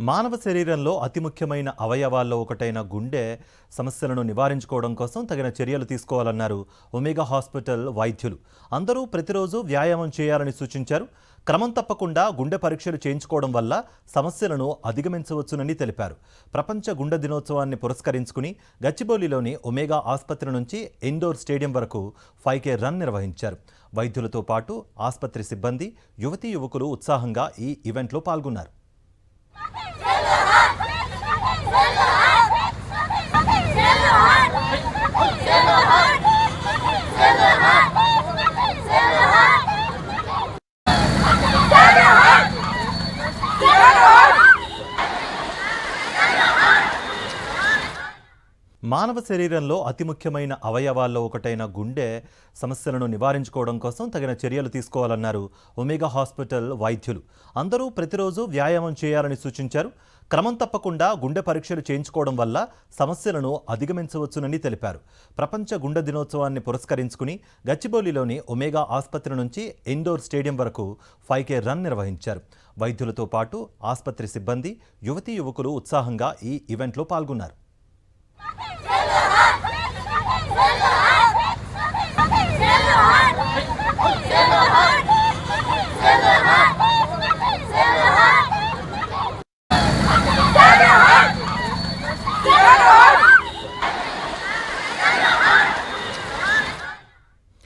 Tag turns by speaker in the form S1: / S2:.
S1: మానవ శరీరంలో అతి ముఖ్యమైన అవయవాల్లో ఒకటైన గుండె సమస్యలను నివారించుకోవడం కోసం తగిన చర్యలు తీసుకోవాలన్నారు ఒమేగా హాస్పిటల్ వైద్యులు. అందరూ ప్రతిరోజు వ్యాయామం చేయాలని సూచించారు. క్రమం తప్పకుండా గుండె పరీక్షలు చేయించుకోవడం వల్ల సమస్యలను అధిగమించవచ్చునని తెలిపారు. ప్రపంచ గుండె దినోత్సవాన్ని పురస్కరించుకుని గచ్చిబౌలిలోని ఒమేగా ఆసుపత్రి నుంచి ఇండోర్ స్టేడియం వరకు 5K రన్ నిర్వహించారు. వైద్యులతో పాటు ఆసుపత్రి సిబ్బంది, యువతీ యువకులు ఉత్సాహంగా ఈ ఈవెంట్లో పాల్గొన్నారు. మానవ శరీరంలో అతి ముఖ్యమైన అవయవాల్లో ఒకటైన గుండె సమస్యలను నివారించుకోవడం కోసం తగిన చర్యలు తీసుకోవాలన్నారు ఒమేగా హాస్పిటల్ వైద్యులు. అందరూ ప్రతిరోజు వ్యాయామం చేయాలని సూచించారు. క్రమం తప్పకుండా గుండె పరీక్షలు చేయించుకోవడం వల్ల సమస్యలను అధిగమించవచ్చునని తెలిపారు. ప్రపంచ గుండె దినోత్సవాన్ని పురస్కరించుకుని గచ్చిబౌలిలోని ఒమేగా ఆసుపత్రి నుంచి ఇండోర్ స్టేడియం వరకు 5K రన్ నిర్వహించారు. వైద్యులతో పాటు ఆసుపత్రి సిబ్బంది, యువతీ యువకులు ఉత్సాహంగా ఈ ఈవెంట్లో పాల్గొన్నారు.